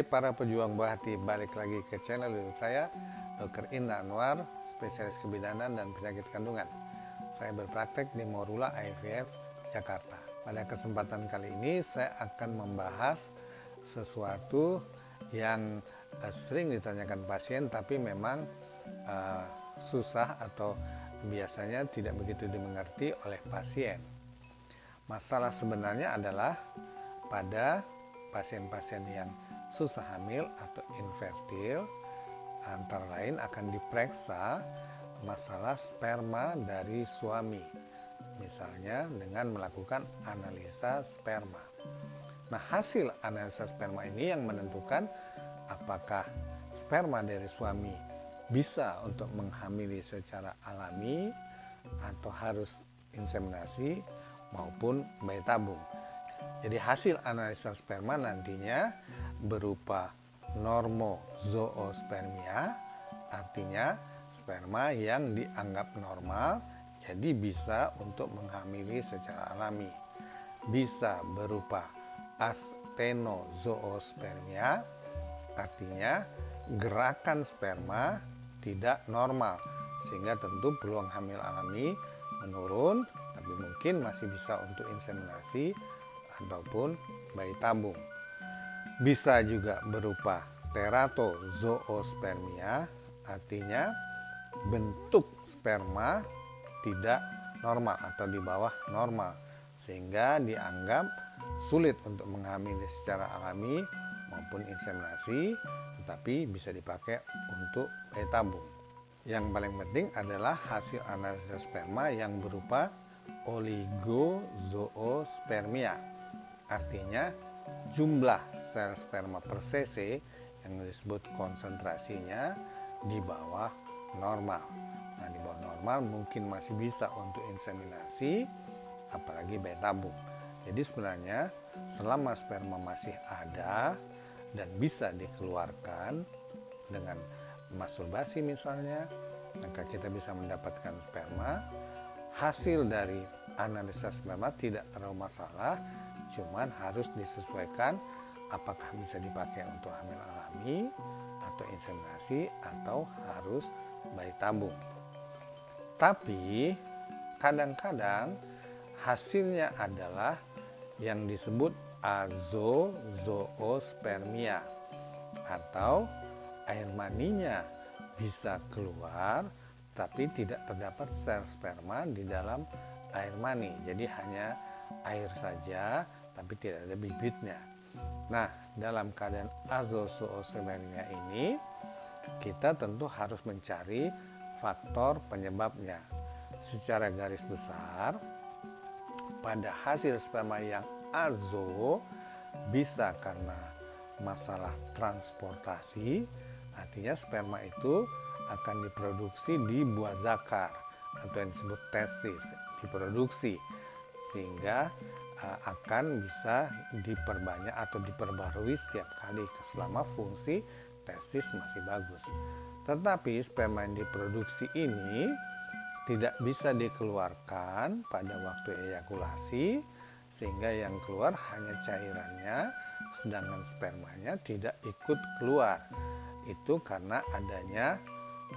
Hai para pejuang buah hati, balik lagi ke channel YouTube saya, Dr. Indah Anwar, spesialis kebidanan dan penyakit kandungan. Saya berpraktek di Morula IVF Jakarta. Pada kesempatan kali ini saya akan membahas sesuatu yang sering ditanyakan pasien tapi memang susah atau biasanya tidak begitu dimengerti oleh pasien. Masalah sebenarnya adalah pada pasien-pasien yang susah hamil atau infertil, antara lain akan diperiksa masalah sperma dari suami, misalnya dengan melakukan analisa sperma. Nah, hasil analisa sperma ini yang menentukan apakah sperma dari suami bisa untuk menghamili secara alami atau harus inseminasi maupun bayi tabung. Jadi hasil analisa sperma nantinya berupa normozoospermia, artinya sperma yang dianggap normal, jadi bisa untuk menghamili secara alami. Bisa berupa astenozoospermia, artinya gerakan sperma tidak normal, sehingga tentu peluang hamil alami menurun, tapi mungkin masih bisa untuk inseminasi ataupun bayi tabung. Bisa juga berupa teratozoospermia, artinya bentuk sperma tidak normal atau di bawah normal, sehingga dianggap sulit untuk menghamili secara alami maupun inseminasi, tetapi bisa dipakai untuk bayi tabung. Yang paling penting adalah hasil analisa sperma yang berupa oligozoospermia, artinya jumlah sel sperma per cc yang disebut konsentrasinya di bawah normal. Nah, di bawah normal mungkin masih bisa untuk inseminasi, apalagi bayi tabung. Jadi sebenarnya selama sperma masih ada dan bisa dikeluarkan dengan masturbasi misalnya, maka kita bisa mendapatkan sperma. Hasil dari analisa sperma tidak terlalu masalah, cuman harus disesuaikan apakah bisa dipakai untuk hamil alami atau inseminasi atau harus bayi tabung. Tapi kadang-kadang hasilnya adalah yang disebut azoospermia, atau air maninya bisa keluar tapi tidak terdapat sel sperma di dalam air mani, jadi hanya air saja tapi tidak ada bibitnya. Nah, dalam keadaan azoospermia ini kita tentu harus mencari faktor penyebabnya. Secara garis besar, pada hasil sperma yang azo bisa karena masalah transportasi, artinya sperma itu akan diproduksi di buah zakar atau yang disebut testis, diproduksi sehingga akan bisa diperbanyak atau diperbarui setiap kali selama fungsi testis masih bagus. Tetapi sperma yang diproduksi ini tidak bisa dikeluarkan pada waktu ejakulasi, sehingga yang keluar hanya cairannya, sedangkan spermanya tidak ikut keluar. Itu karena adanya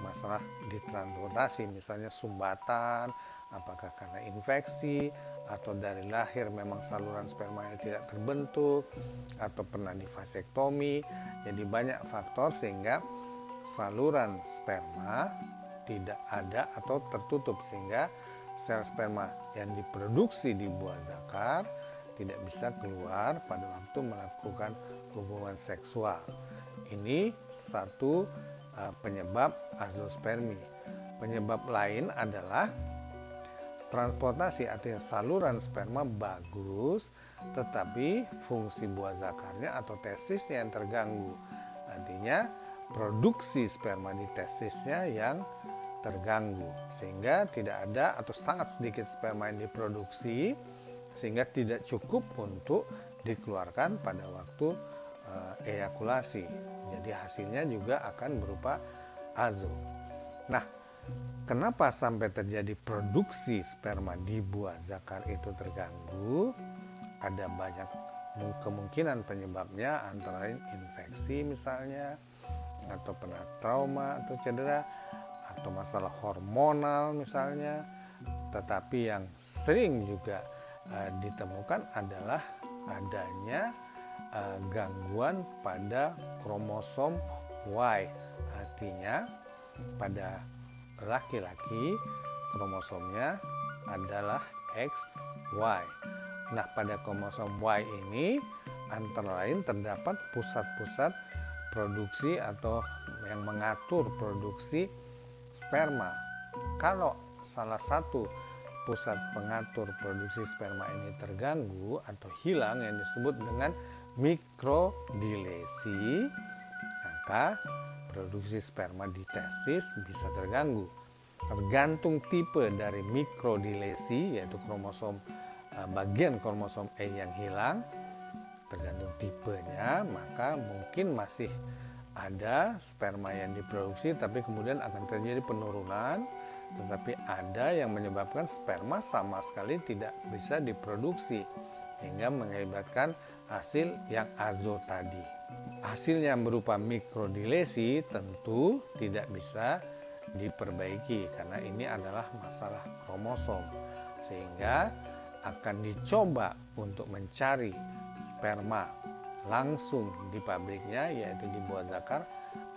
masalah di transportasi, misalnya sumbatan, apakah karena infeksi atau dari lahir memang saluran spermanya tidak terbentuk atau pernah divasektomi. Jadi banyak faktor sehingga saluran sperma tidak ada atau tertutup, sehingga sel sperma yang diproduksi di buah zakar tidak bisa keluar pada waktu melakukan hubungan seksual. Ini satu penyebab azoospermi. Penyebab lain adalah transportasi, artinya saluran sperma bagus tetapi fungsi buah zakarnya atau testisnya yang terganggu, artinya produksi sperma di testisnya yang terganggu, sehingga tidak ada atau sangat sedikit sperma yang diproduksi, sehingga tidak cukup untuk dikeluarkan pada waktu ejakulasi. Jadi hasilnya juga akan berupa azo. Nah, kenapa sampai terjadi produksi sperma di buah zakar itu terganggu? Ada banyak kemungkinan penyebabnya antara lain infeksi misalnya, atau pernah trauma atau cedera, atau masalah hormonal misalnya. Tetapi yang sering juga ditemukan adalah adanya gangguan pada kromosom Y. Artinya pada laki-laki kromosomnya adalah XY. Nah, pada kromosom Y ini antara lain terdapat pusat-pusat produksi atau yang mengatur produksi sperma. Kalau salah satu pusat pengatur produksi sperma ini terganggu atau hilang, yang disebut dengan mikrodilesi, maka produksi sperma di testis bisa terganggu. Tergantung tipe dari mikrodilesi, yaitu bagian kromosom E yang hilang, tergantung tipenya, maka mungkin masih ada sperma yang diproduksi tapi kemudian akan terjadi penurunan. Tetapi ada yang menyebabkan sperma sama sekali tidak bisa diproduksi, hingga mengakibatkan hasil yang azo tadi. Hasil yang berupa mikrodilesi tentu tidak bisa diperbaiki karena ini adalah masalah kromosom, sehingga akan dicoba untuk mencari sperma langsung di pabriknya, yaitu di buah zakar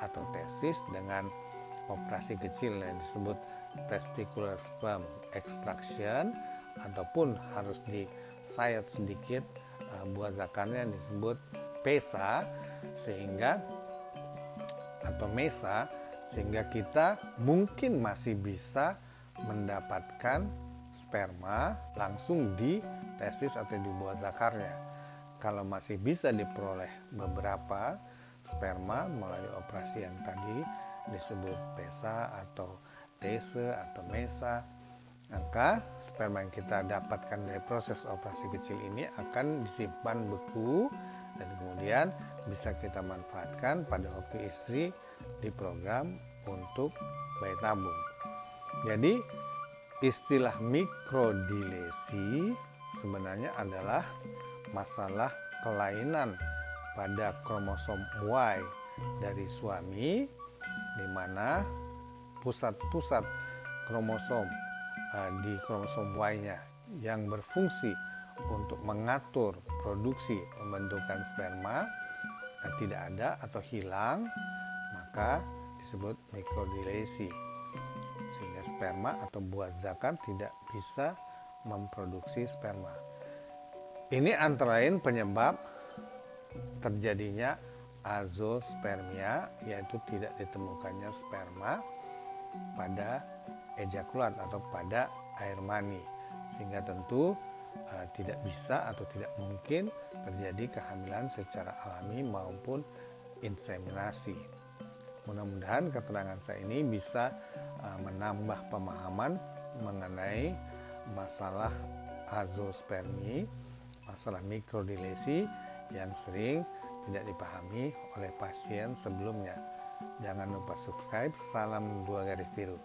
atau testis dengan operasi kecil yang disebut testicular sperm extraction, ataupun harus disayat sedikit buah zakarnya yang disebut PESA atau MESA, sehingga kita mungkin masih bisa mendapatkan sperma langsung di testis atau di buah zakarnya. Kalau masih bisa diperoleh beberapa sperma melalui operasi yang tadi disebut PESA atau TESE atau MESA, maka sperma yang kita dapatkan dari proses operasi kecil ini akan disimpan beku dan kemudian bisa kita manfaatkan pada waktu istri di program untuk bayi tabung. Jadi istilah mikrodilesi sebenarnya adalah masalah kelainan pada kromosom Y dari suami, di mana pusat-pusat kromosom di kromosom Y-nya yang berfungsi untuk mengatur produksi pembentukan sperma tidak ada atau hilang, maka disebut mikrodilesi, sehingga sperma atau buah zakar tidak bisa memproduksi sperma. Ini antara lain penyebab terjadinya azospermia, yaitu tidak ditemukannya sperma pada ejakulat atau pada air mani, sehingga tentu tidak bisa atau tidak mungkin terjadi kehamilan secara alami maupun inseminasi. Mudah-mudahan keterangan saya ini bisa menambah pemahaman mengenai masalah azospermi, masalah mikrodilesi yang sering tidak dipahami oleh pasien sebelumnya. Jangan lupa subscribe. Salam 2 garis biru.